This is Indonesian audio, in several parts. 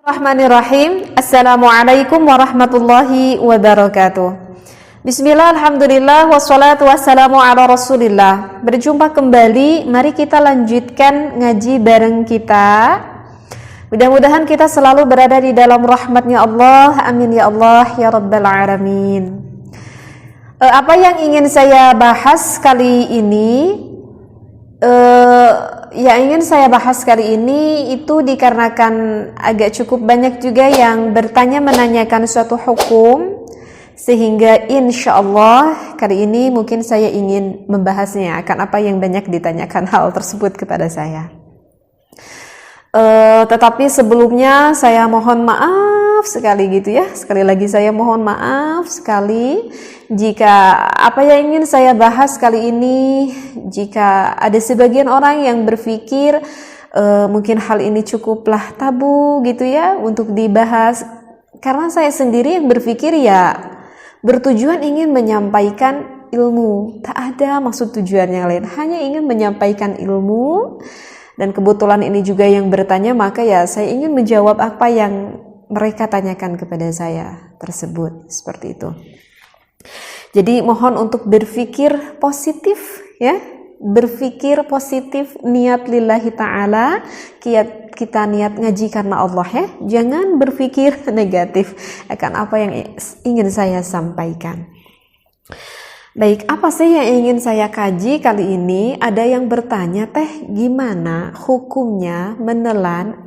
Bismillahirrahmanirrahim. Assalamualaikum warahmatullahi wabarakatuh. Bismillah, alhamdulillah, wassalatu wassalamu ala rasulillah. Berjumpa kembali, mari kita lanjutkan ngaji bareng kita. Mudah-mudahan kita selalu berada di dalam rahmatnya Allah. Amin ya Allah ya rabbal alamin. Apa yang ingin saya bahas kali ini? Yang ingin saya bahas kali ini itu dikarenakan agak cukup banyak juga yang bertanya menanyakan suatu hukum, sehingga insya Allah kali ini mungkin saya ingin membahasnya akan apa yang banyak ditanyakan hal tersebut kepada saya. Tetapi sebelumnya saya mohon maaf sekali gitu ya. Sekali lagi saya mohon maaf sekali jika apa yang ingin saya bahas kali ini, jika ada sebagian orang yang berpikir mungkin hal ini cukuplah tabu gitu ya untuk dibahas. Karena saya sendiri yang berpikir ya bertujuan ingin menyampaikan ilmu. Tak ada maksud tujuan yang lain, hanya ingin menyampaikan ilmu. Dan kebetulan ini juga yang bertanya, maka ya saya ingin menjawab apa yang mereka tanyakan kepada saya tersebut, seperti itu. Jadi mohon untuk berpikir positif ya, berpikir positif, niat lillahi ta'ala, kita niat ngaji karena Allah ya, jangan berpikir negatif akan apa yang ingin saya sampaikan. Baik, apa sih yang ingin saya kaji kali ini? Ada yang bertanya, teh gimana hukumnya menelan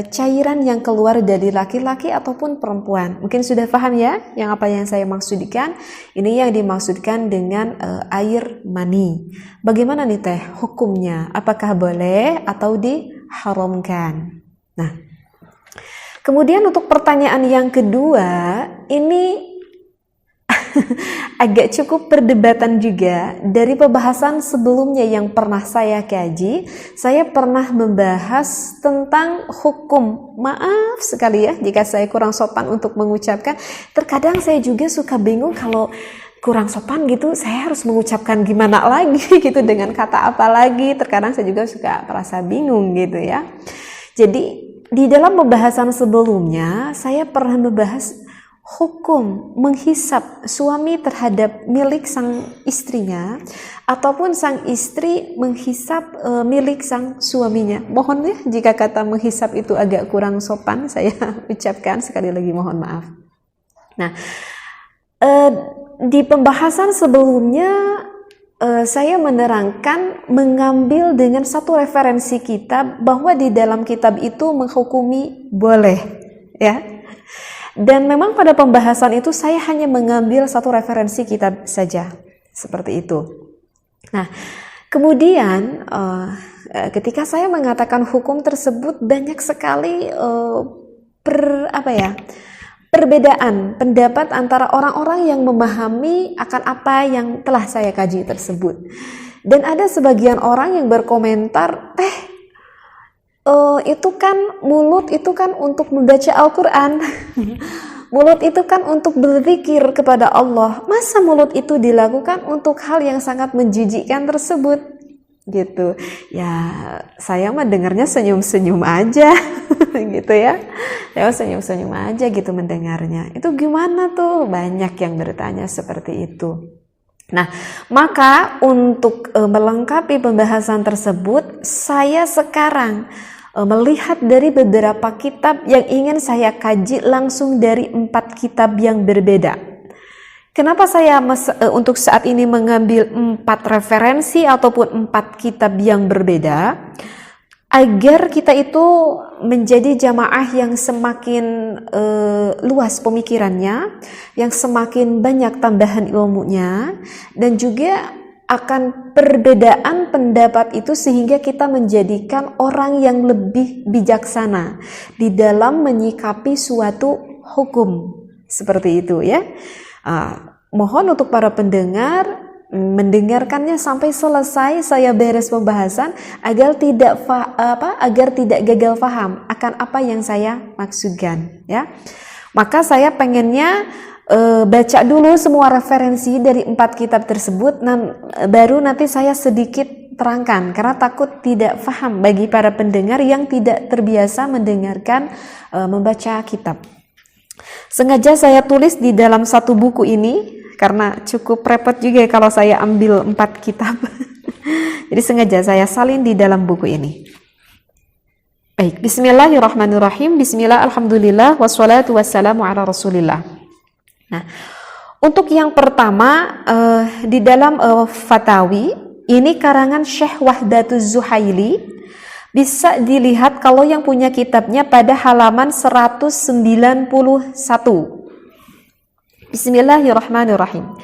cairan yang keluar dari laki-laki ataupun perempuan? Mungkin sudah paham ya yang apa yang saya maksudkan. Ini yang dimaksudkan dengan air mani. Bagaimana nih teh hukumnya? Apakah boleh atau diharamkan? Nah, kemudian untuk pertanyaan yang kedua, ini agak cukup perdebatan juga. Dari pembahasan sebelumnya yang pernah saya kaji, saya pernah membahas tentang hukum. Maaf sekali ya jika saya kurang sopan untuk mengucapkan. Terkadang saya juga suka bingung kalau kurang sopan gitu, saya harus mengucapkan gimana lagi gitu, dengan kata apa lagi. Terkadang saya juga suka merasa bingung gitu ya. Jadi di dalam pembahasan sebelumnya, saya pernah membahas hukum menghisap suami terhadap milik sang istrinya, ataupun sang istri menghisap milik sang suaminya. Mohon ya jika kata menghisap itu agak kurang sopan, saya ucapkan sekali lagi mohon maaf. Nah, di pembahasan sebelumnya saya menerangkan mengambil dengan satu referensi kitab bahwa di dalam kitab itu menghukumi boleh ya. Dan memang pada pembahasan itu saya hanya mengambil satu referensi kitab saja, seperti itu. Nah, kemudian ketika saya mengatakan hukum tersebut banyak sekali perbedaan pendapat antara orang-orang yang memahami akan apa yang telah saya kaji tersebut. Dan ada sebagian orang yang berkomentar, itu kan mulut itu kan untuk membaca Al-Quran. Mulut itu kan untuk berzikir kepada Allah. Masa mulut itu dilakukan untuk hal yang sangat menjijikkan tersebut? Gitu. Ya, saya mah dengarnya senyum-senyum aja. Gitu ya. Saya senyum-senyum aja gitu mendengarnya. Itu gimana tuh? Banyak yang bertanya seperti itu. Nah, maka untuk melengkapi pembahasan tersebut, saya sekarang melihat dari beberapa kitab yang ingin saya kaji langsung dari 4 kitab yang berbeda. Kenapa saya untuk saat ini mengambil 4 referensi ataupun 4 kitab yang berbeda? Agar kita itu menjadi jamaah yang semakin luas pemikirannya, yang semakin banyak tambahan ilmunya, dan juga akan perbedaan pendapat itu sehingga kita menjadikan orang yang lebih bijaksana di dalam menyikapi suatu hukum, seperti itu ya. Mohon untuk para pendengar mendengarkannya sampai selesai saya beres pembahasan agar tidak gagal paham akan apa yang saya maksudkan ya. Maka saya pengennya baca dulu semua referensi dari 4 kitab tersebut, baru nanti saya sedikit diterangkan karena takut tidak faham bagi para pendengar yang tidak terbiasa mendengarkan membaca kitab. Sengaja saya tulis di dalam satu buku ini karena cukup repot juga kalau saya ambil 4 kitab. Jadi sengaja saya salin di dalam buku ini. Baik, bismillahirrahmanirrahim. Bismillah, alhamdulillah, wassalatu wassalamu ala rasulillah. Nah, untuk yang pertama di dalam Fatawi, ini karangan Syekh Wahdatuz Zuhaili, bisa dilihat kalau yang punya kitabnya pada halaman 191. Bismillahirrahmanirrahim.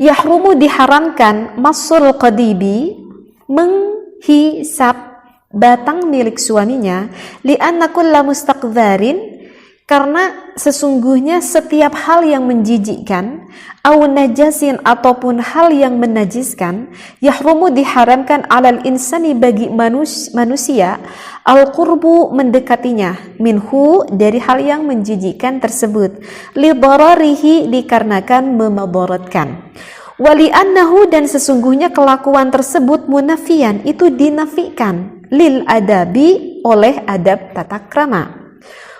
Yahrumu diharamkan masul qadibi, menghisap batang milik suaminya, li'anna kulla mustaqdharin, karena sesungguhnya setiap hal yang menjijikkan, au najasin ataupun hal yang menajiskan, yahrumu diharamkan alal insani bagi manusia, al qurbu mendekatinya, minhu dari hal yang menjijikkan tersebut, li dararihi dikarenakan memadaratkan. Wali annahu dan sesungguhnya kelakuan tersebut munafian itu dinafikan lil adabi oleh adab tata krama,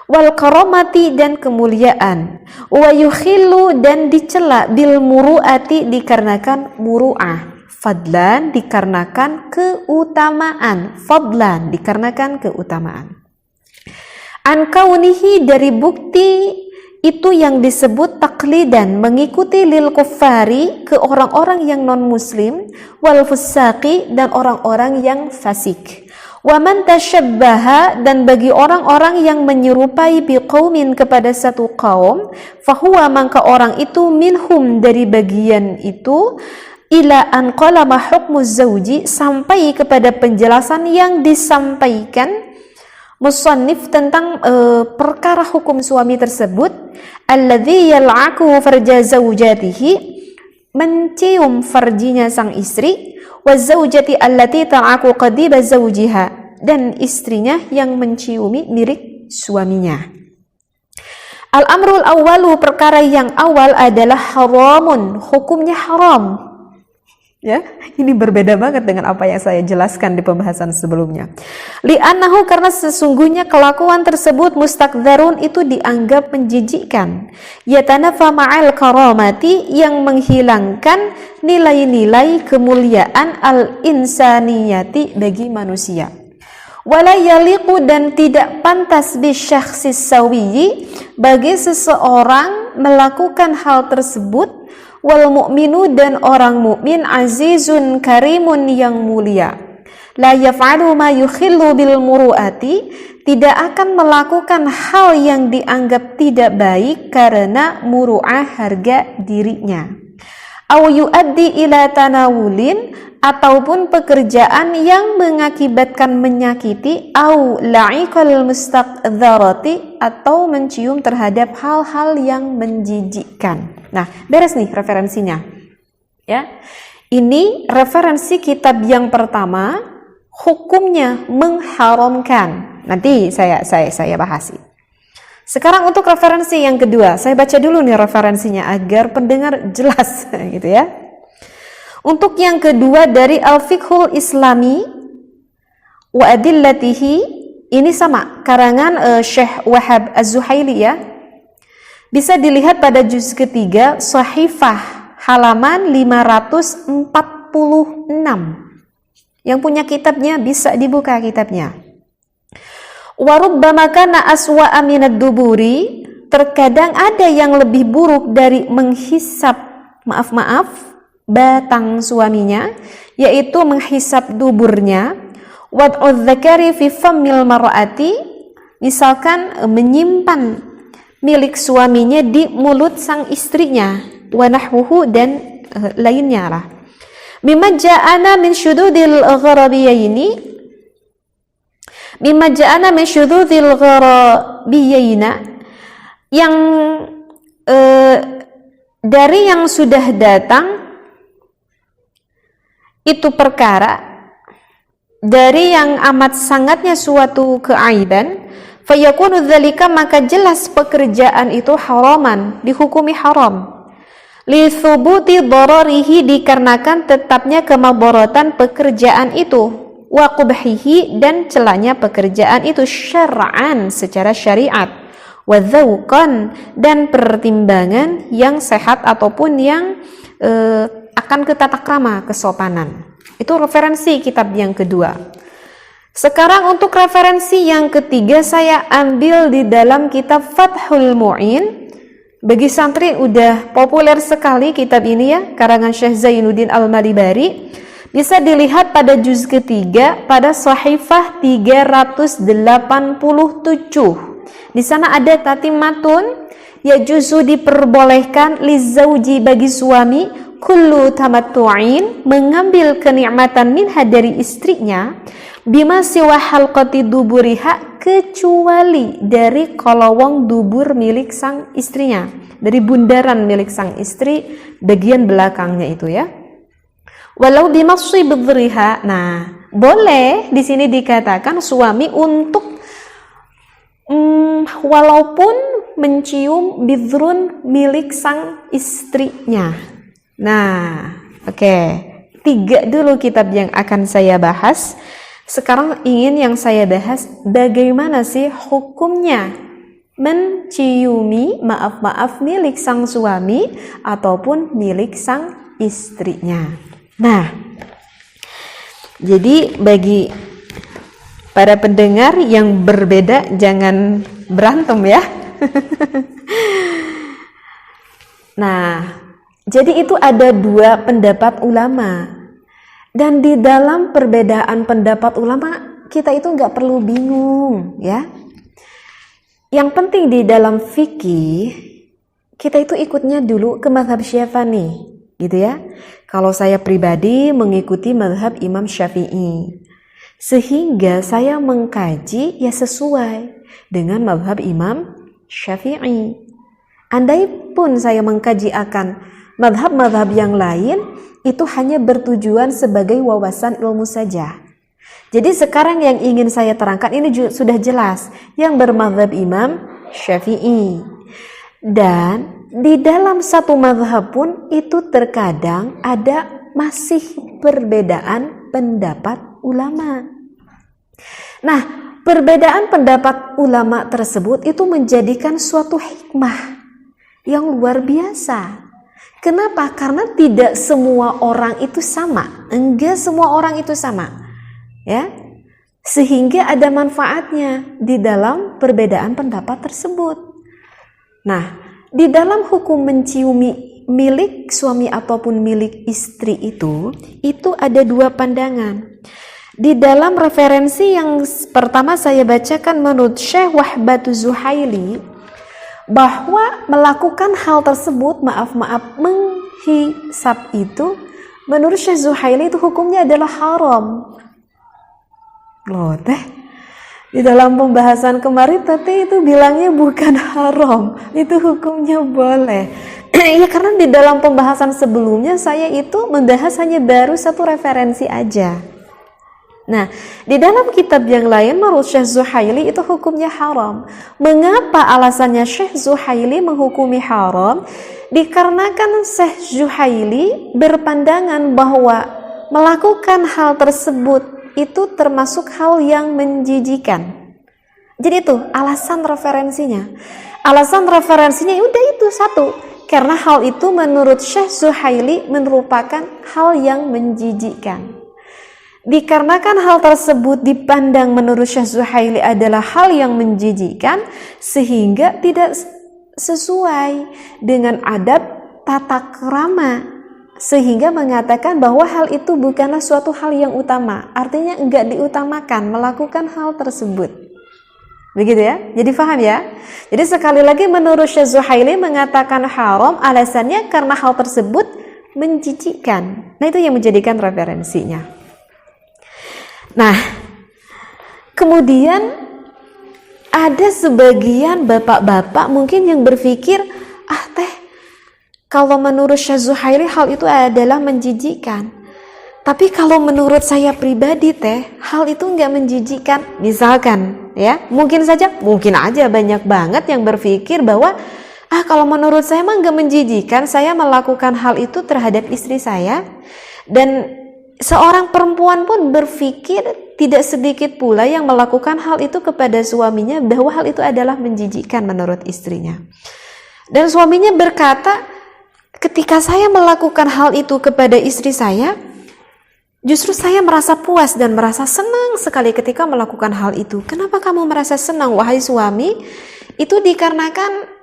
wal karamati dan kemuliaan, wa yukhillu dan dicela bil muruati dikarenakan muruah, fadlan dikarenakan keutamaan, fadlan dikarenakan keutamaan. An kaunihi dari bukti itu yang disebut taklidan mengikuti lil kuffari ke orang-orang yang non muslim, wal fusaqi dan orang-orang yang fasik, wa man tashabbaha dan bagi orang-orang yang menyerupai biqaumin kepada satu kaum, fahuwa maka orang itu minhum dari bagian itu, ila an qalama hukmu zauji sampai kepada penjelasan yang disampaikan musannif tentang perkara hukum suami tersebut, alladzi yal'aku farja zaujatihi, mencium farjinya sang istri, wa zaujati allati ta'aku qadiba zaujiha, dan istrinya yang menciumi milik suaminya. Al-amrul awwalu, perkara yang awal adalah haramun, hukumnya haram. Ya, ini berbeda banget dengan apa yang saya jelaskan di pembahasan sebelumnya. Li'annahu karena sesungguhnya kelakuan tersebut mustakdzarun itu dianggap menjijikkan. Yatanafa ma'al karamati yang menghilangkan nilai-nilai kemuliaan al-insaniyati bagi manusia. Wala yaliqu dan tidak pantas bisyakhsis sawiyyi bagi seseorang melakukan hal tersebut, wal mu'minu dan orang mukmin azizun karimun yang mulia, la yaf'alu ma yukhillu bil muru'ati, tidak akan melakukan hal yang dianggap tidak baik karena muru'ah harga dirinya, au yuaddi ila tanawulin ataupun pekerjaan yang mengakibatkan menyakiti, au la'iqal mustaqdzarati atau mencium terhadap hal-hal yang menjijikkan. Nah, beres nih referensinya. Ya. Ini referensi kitab yang pertama, hukumnya mengharamkan. Nanti saya bahas. Sekarang untuk referensi yang kedua, saya baca dulu nih referensinya agar pendengar jelas gitu ya. Untuk yang kedua dari Al-Fiqhul Islami wa Adillatihi, ini sama karangan Syekh Wahab Az-Zuhaili ya. Bisa dilihat pada juz ketiga Sahifah halaman 546. Yang punya kitabnya bisa dibuka kitabnya. Wa rubbama kana aswa'a minad duburi, terkadang ada yang lebih buruk dari menghisap batang suaminya, yaitu menghisap duburnya. Wad'udz dzakari fi fammil mar'ati, misalkan menyimpan milik suaminya di mulut sang istrinya, wa nahwuhu dan lainnya lah. Mimma ja'ana min syududil gharabiyaini, mimma ja'ana min syududil gharabiyaina, yang dari yang sudah datang itu perkara dari yang amat sangatnya suatu keaiban, fayakunu dzalika maka jelas pekerjaan itu haraman, dihukumi haram. Li thubuti dararihi, dikarenakan tetapnya kemadaratan pekerjaan itu, wa qubhihi, dan celanya pekerjaan itu, syar'an, secara syariat, wa dzauqan, dan pertimbangan yang sehat ataupun yang akan ke tata krama, kesopanan. Itu referensi kitab yang kedua. Sekarang untuk referensi yang ketiga saya ambil di dalam kitab Fathul Mu'in. Bagi santri udah populer sekali kitab ini ya, karangan Syekh Zainuddin Al-Malibari. Bisa dilihat pada juz ketiga pada Shahifah 387. Di sana ada tatimatun, ya juzu diperbolehkan lizauji, bagi suami, kullu tamattu'in, mengambil kenikmatan minha, dari istrinya, bima siwa halqati duburiha, kecuali dari kolowong dubur milik sang istrinya, dari bundaran milik sang istri bagian belakangnya itu ya. Walau bimasyi bidhriha. Nah, boleh di sini dikatakan suami untuk walaupun mencium bidrun milik sang istrinya. Nah, oke. 3 dulu kitab yang akan saya bahas. Sekarang yang saya bahas, bagaimana sih hukumnya menciumi, milik sang suami ataupun milik sang istrinya. Nah, jadi bagi para pendengar yang berbeda jangan berantem ya. Nah, jadi itu ada 2 pendapat ulama. Dan di dalam perbedaan pendapat ulama, kita itu nggak perlu bingung ya. Yang penting di dalam fikih, kita itu ikutnya dulu ke mazhab Syafi'i, gitu ya. Kalau saya pribadi mengikuti mazhab Imam Syafi'i, sehingga saya mengkaji ya sesuai dengan mazhab Imam Syafi'i. Andai pun saya mengkaji akan mazhab-mazhab yang lain, itu hanya bertujuan sebagai wawasan ilmu saja. Jadi sekarang yang ingin saya terangkan ini sudah jelas, yang bermazhab Imam Syafi'i. Dan di dalam satu mazhab pun itu terkadang ada masih perbedaan pendapat ulama. Nah, perbedaan pendapat ulama tersebut itu menjadikan suatu hikmah yang luar biasa. Kenapa? Karena tidak semua orang itu sama. Enggak semua orang itu sama. Ya. Sehingga ada manfaatnya di dalam perbedaan pendapat tersebut. Nah, di dalam hukum menciumi milik suami ataupun milik istri itu ada 2 pandangan. Di dalam referensi yang pertama saya bacakan menurut Syekh Wahbatu Zuhaili, bahwa melakukan hal tersebut, menghisab itu, menurut Syekh Zuhaili itu hukumnya adalah haram. Loh teh, di dalam pembahasan kemarin tadi itu bilangnya bukan haram, itu hukumnya boleh. Ya karena di dalam pembahasan sebelumnya saya itu membahas hanya baru 1 referensi aja. Nah, di dalam kitab yang lain menurut Syekh Zuhaili itu hukumnya haram. Mengapa alasannya Syekh Zuhaili menghukumi haram? Dikarenakan Syekh Zuhaili berpandangan bahwa melakukan hal tersebut itu termasuk hal yang menjijikan. Jadi itu alasan referensinya. Alasan referensinya udah itu 1. Karena hal itu menurut Syekh Zuhaili merupakan hal yang menjijikkan. Dikarenakan hal tersebut dipandang menurut Syekh Zuhaili adalah hal yang menjijikkan, sehingga tidak sesuai dengan adab tata krama, sehingga mengatakan bahwa hal itu bukanlah suatu hal yang utama, artinya enggak diutamakan melakukan hal tersebut. Begitu ya, jadi paham ya. Jadi sekali lagi menurut Syekh Zuhaili mengatakan haram, alasannya karena hal tersebut menjijikkan. Nah, itu yang menjadikan referensinya. Nah, kemudian ada sebagian bapak-bapak mungkin yang berpikir, teh, kalau menurut Syekh Zuhaili hal itu adalah menjijikkan. Tapi kalau menurut saya pribadi teh, hal itu enggak menjijikkan. Misalkan ya, mungkin aja banyak banget yang berpikir bahwa Kalau menurut saya mah nggak menjijikan saya melakukan hal itu terhadap istri saya. Dan seorang perempuan pun berpikir tidak sedikit pula yang melakukan hal itu kepada suaminya bahwa hal itu adalah menjijikkan menurut istrinya. Dan suaminya berkata, ketika saya melakukan hal itu kepada istri saya, justru saya merasa puas dan merasa senang sekali ketika melakukan hal itu. Kenapa kamu merasa senang, wahai suami? Itu dikarenakan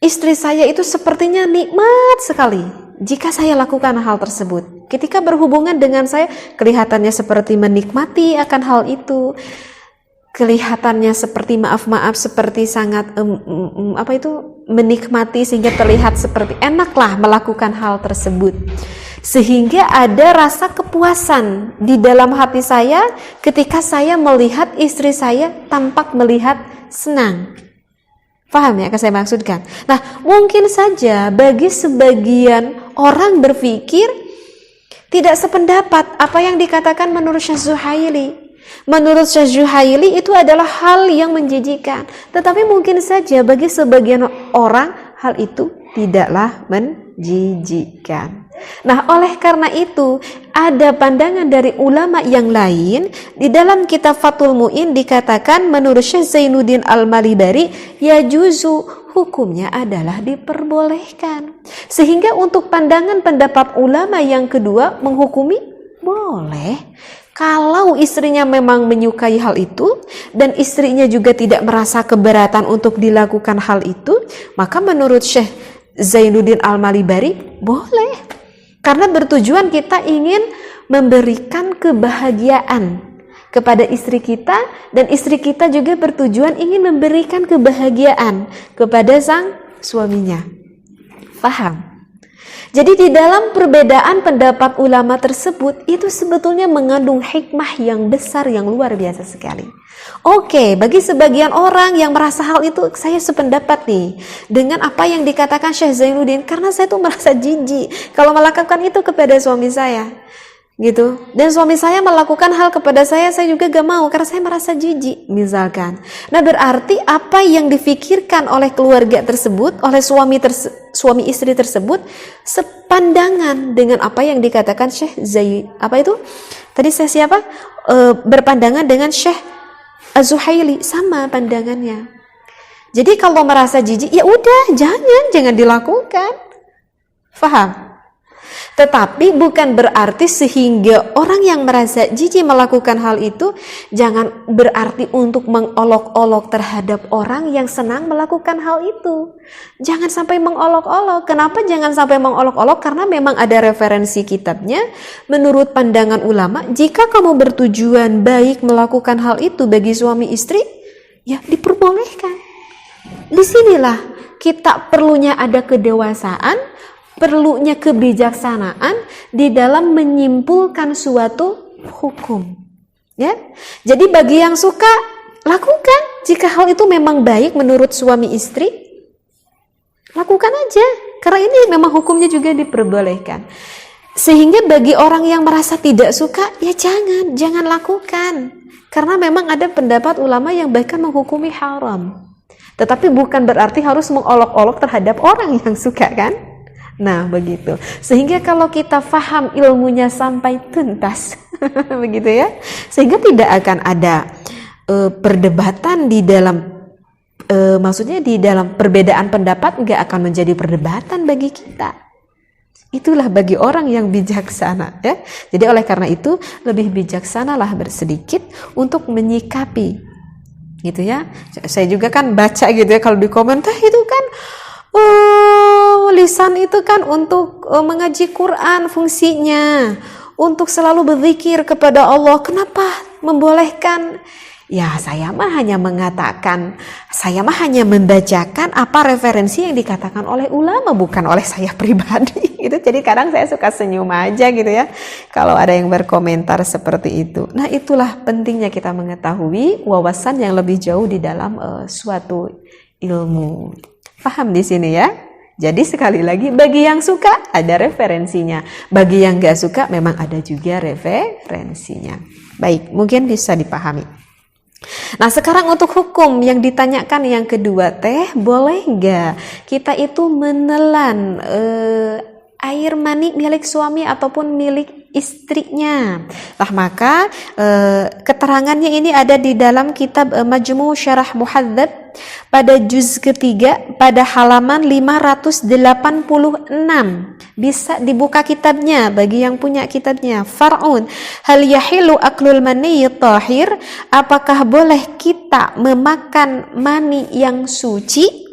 istri saya itu sepertinya nikmat sekali jika saya lakukan hal tersebut. Ketika berhubungan dengan saya, kelihatannya seperti menikmati akan hal itu. Kelihatannya seperti maaf-maaf, seperti sangat menikmati, sehingga terlihat seperti enaklah melakukan hal tersebut. Sehingga ada rasa kepuasan di dalam hati saya ketika saya melihat istri saya tampak melihat senang. Paham ya, yang saya maksudkan? Nah, mungkin saja bagi sebagian orang berpikir tidak sependapat apa yang dikatakan menurut Syekh Zuhaili. Menurut Syekh Zuhaili itu adalah hal yang menjijikan. Tetapi mungkin saja bagi sebagian orang hal itu tidaklah menjijikan. Nah, oleh karena itu ada pandangan dari ulama yang lain. Di dalam kitab Fathul Mu'in dikatakan menurut Syekh Zainuddin Al-Malibari, yajuzu, hukumnya adalah diperbolehkan. Sehingga untuk pandangan pendapat ulama yang kedua menghukumi boleh. Kalau istrinya memang menyukai hal itu dan istrinya juga tidak merasa keberatan untuk dilakukan hal itu, maka menurut Syekh Zainuddin Al-Malibari boleh. Karena bertujuan kita ingin memberikan kebahagiaan kepada istri kita, dan istri kita juga bertujuan ingin memberikan kebahagiaan kepada sang suaminya. Paham? Jadi di dalam perbedaan pendapat ulama tersebut itu sebetulnya mengandung hikmah yang besar, yang luar biasa sekali. Oke, bagi sebagian orang yang merasa hal itu, saya sependapat nih dengan apa yang dikatakan Syekh Zainuddin, karena saya tuh merasa jijik kalau melakukan itu kepada suami saya, gitu. Dan suami saya melakukan hal kepada saya juga gak mau karena saya merasa jijik, misalkan. Nah, berarti apa yang difikirkan oleh keluarga tersebut, oleh suami istri tersebut sepandangan dengan apa yang dikatakan Syekh berpandangan dengan Syekh Az-Zuhaili, sama pandangannya. Jadi kalau merasa jijik, ya udah jangan dilakukan. Faham? Tetapi bukan berarti sehingga orang yang merasa jijik melakukan hal itu jangan berarti untuk mengolok-olok terhadap orang yang senang melakukan hal itu. Jangan sampai mengolok-olok. Kenapa jangan sampai mengolok-olok? Karena memang ada referensi kitabnya. Menurut pandangan ulama, jika kamu bertujuan baik melakukan hal itu bagi suami istri, ya diperbolehkan. Disinilah kita perlunya ada kedewasaan, perlunya kebijaksanaan di dalam menyimpulkan suatu hukum. Ya, jadi bagi yang suka lakukan. Jika hal itu memang baik menurut suami istri, lakukan aja. Karena ini memang hukumnya juga diperbolehkan. Sehingga bagi orang yang merasa tidak suka, ya jangan lakukan. Karena memang ada pendapat ulama yang bahkan menghukumi haram. Tetapi bukan berarti harus mengolok-olok terhadap orang yang suka, kan? Nah, begitu. Sehingga kalau kita faham ilmunya sampai tuntas, begitu ya, sehingga tidak akan ada perdebatan di dalam, maksudnya di dalam perbedaan pendapat nggak akan menjadi perdebatan bagi kita. Itulah bagi orang yang bijaksana, ya. Jadi oleh karena itu lebih bijaksanalah bersedikit untuk menyikapi, gitu ya. Saya juga kan baca gitu ya, kalau di komentar itu kan, lisan itu kan untuk mengaji Quran fungsinya, untuk selalu berzikir kepada Allah. Kenapa membolehkan? Ya, saya mah hanya mengatakan, saya mah hanya membacakan apa referensi yang dikatakan oleh ulama, bukan oleh saya pribadi. Gitu. Jadi kadang saya suka senyum aja gitu ya, kalau ada yang berkomentar seperti itu. Nah, itulah pentingnya kita mengetahui wawasan yang lebih jauh di dalam suatu ilmu. Paham di sini ya? Jadi sekali lagi, bagi yang suka ada referensinya, bagi yang gak suka memang ada juga referensinya. Baik, mungkin bisa dipahami. Nah, sekarang untuk hukum yang ditanyakan yang kedua, Teh, boleh nggak kita itu menelan air mani milik suami ataupun milik istrinya? Nah, maka keterangannya ini ada di dalam kitab Majmu' Syarah Muhadzab pada juz ketiga pada halaman 586. Bisa dibuka kitabnya bagi yang punya kitabnya. Far'un, hal yahilu aklul mani tahir? Apakah boleh kita memakan mani yang suci?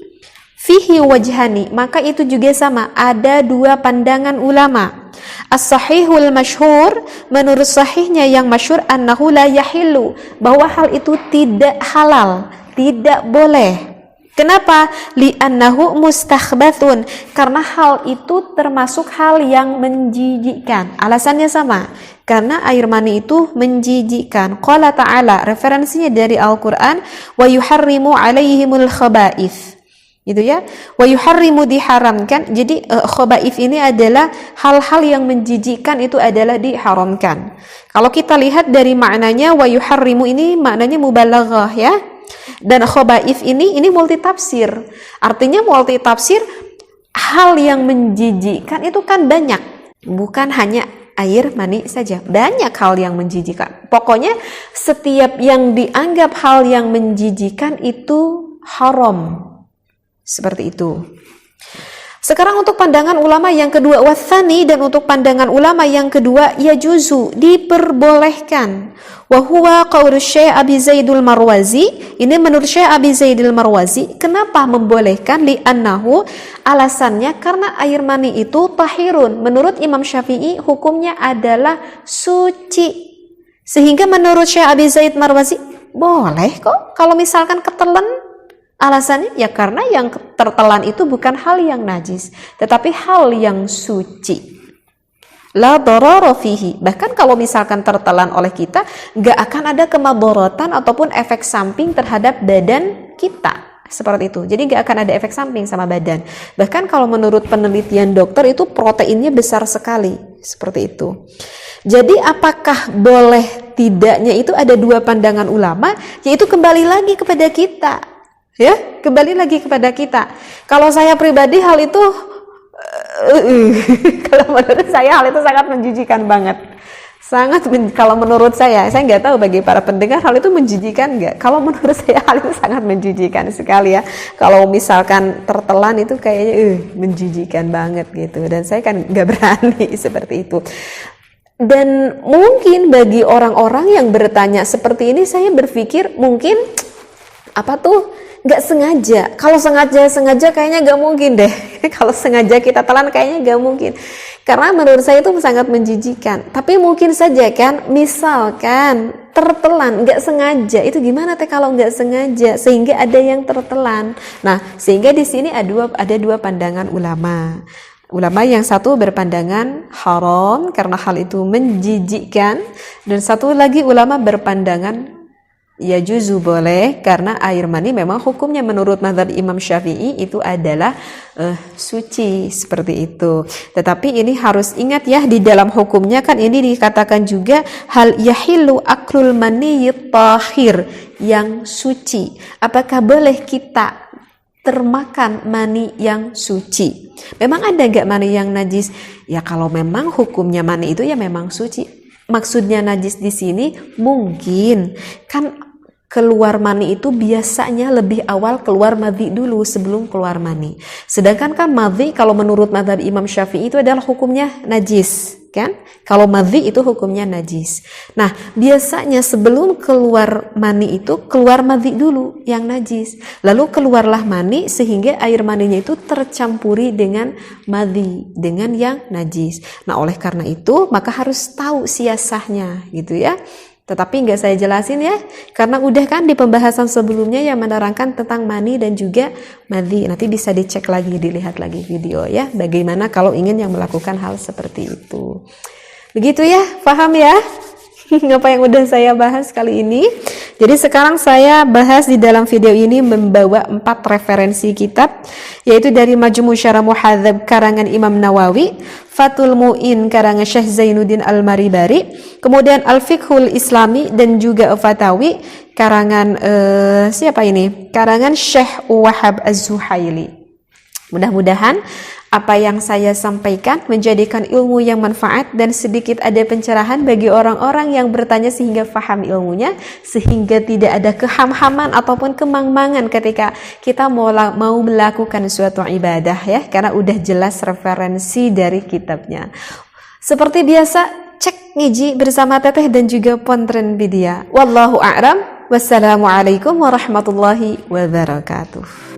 Fihi wajhani, maka itu juga sama, ada dua pandangan ulama. As-sahihul masyhur, menurut sahihnya yang masyhur, annahu la yahilu, bahwa hal itu tidak halal, tidak boleh. Kenapa? Li'annahu mustakhbathun, karena hal itu termasuk hal yang menjijikkan. Alasannya sama, karena air mani itu menjijikkan. Qala ta'ala, referensinya dari Al-Quran, wa yuharrimu alaihimul khaba'ith, gitu ya, wa yuharrimu, diharamkan. Jadi khaba'ith ini adalah hal-hal yang menjijikkan, itu adalah diharamkan. Kalau kita lihat dari maknanya, wa yuharrimu ini maknanya mubalaghah ya. Dan khaba'ith ini multitafsir. Artinya multitafsir, hal yang menjijikkan itu kan banyak, bukan hanya air mani saja, banyak hal yang menjijikkan. Pokoknya setiap yang dianggap hal yang menjijikkan itu haram. Seperti itu. Sekarang untuk pandangan ulama yang kedua, wathani, dan untuk pandangan ulama yang kedua, yajuzu, diperbolehkan. Wa huwa qaulu Syekh Abi Zaidul Marwazi, ini menurut Syekh Abi Zaidul Marwazi. Kenapa membolehkan? Li'annahu, alasannya karena air mani itu tahirun. Menurut Imam Syafi'i hukumnya adalah suci. Sehingga menurut Syekh Abi Zaid Marwazi boleh kok kalau misalkan ketelan. Alasannya ya karena yang tertelan itu bukan hal yang najis, tetapi hal yang suci. La darara fihi. Bahkan kalau misalkan tertelan oleh kita, nggak akan ada kemadharatan ataupun efek samping terhadap badan kita. Seperti itu. Jadi nggak akan ada efek samping sama badan. Bahkan kalau menurut penelitian dokter itu proteinnya besar sekali. Seperti itu. Jadi apakah boleh tidaknya itu ada dua pandangan ulama, yaitu kembali lagi kepada kita. Ya, kembali lagi kepada kita. Kalau saya pribadi hal itu kalau menurut saya hal itu sangat menjijikan banget. Kalau menurut saya nggak tahu bagi para pendengar hal itu menjijikan nggak? Kalau menurut saya hal itu sangat menjijikan sekali ya. Kalau misalkan tertelan itu kayaknya menjijikan banget gitu. Dan saya kan nggak berani seperti itu. Dan mungkin bagi orang-orang yang bertanya seperti ini, saya berpikir mungkin apa tuh? Nggak sengaja. Kalau sengaja kayaknya nggak mungkin deh. Kalau sengaja kita telan kayaknya nggak mungkin. Karena menurut saya itu sangat menjijikan. Tapi mungkin saja kan, misalkan tertelan nggak sengaja, itu gimana teh kalau nggak sengaja sehingga ada yang tertelan. Nah, sehingga di sini ada dua pandangan ulama. Ulama yang satu berpandangan haram karena hal itu menjijikkan, dan satu lagi ulama berpandangan ya juzu, boleh, karena air mani memang hukumnya menurut mazhab Imam Syafi'i itu adalah suci, seperti itu. Tetapi ini harus ingat ya, di dalam hukumnya kan ini dikatakan juga hal yahilu aklul mani tahir, yang suci. Apakah boleh kita termakan mani yang suci? Memang ada nggak mani yang najis? Ya kalau memang hukumnya mani itu ya memang suci. Maksudnya najis di sini mungkin kan keluar mani itu biasanya lebih awal keluar madhi dulu sebelum keluar mani. Sedangkan kan madhi kalau menurut mazhab Imam Syafi'i itu adalah hukumnya najis, kan? Kalau madhi itu hukumnya najis. Nah, biasanya sebelum keluar mani itu keluar madhi dulu yang najis. Lalu keluarlah mani sehingga air maninya itu tercampuri dengan madhi, dengan yang najis. Nah, oleh karena itu maka harus tahu siasahnya gitu ya. Tetapi nggak saya jelasin ya, karena udah kan di pembahasan sebelumnya yang menerangkan tentang mani dan juga madhi. Nanti bisa dicek lagi, dilihat lagi video ya, bagaimana kalau ingin yang melakukan hal seperti itu. Begitu ya, paham ya? apa yang udah saya bahas kali ini. Jadi sekarang saya bahas di dalam video ini membawa 4 referensi kitab, yaitu dari Majmu' Syarah Muhadzab karangan Imam Nawawi, Fathul Mu'in karangan Syekh Zainuddin Al-Maribari, kemudian Al-Fiqhul Islami dan juga Fatawi karangan siapa ini? Karangan Syekh Wahab Az-Zuhaili. Mudah-mudahan apa yang saya sampaikan menjadikan ilmu yang manfaat dan sedikit ada pencerahan bagi orang-orang yang bertanya sehingga faham ilmunya, sehingga tidak ada keham-haman ataupun kemang-mangan ketika kita mau melakukan suatu ibadah ya, karena udah jelas referensi dari kitabnya. Seperti biasa, cek ngiji bersama Teteh dan juga Pontren Vidya. Wallahu a'lam. Wassalamualaikum warahmatullahi wabarakatuh.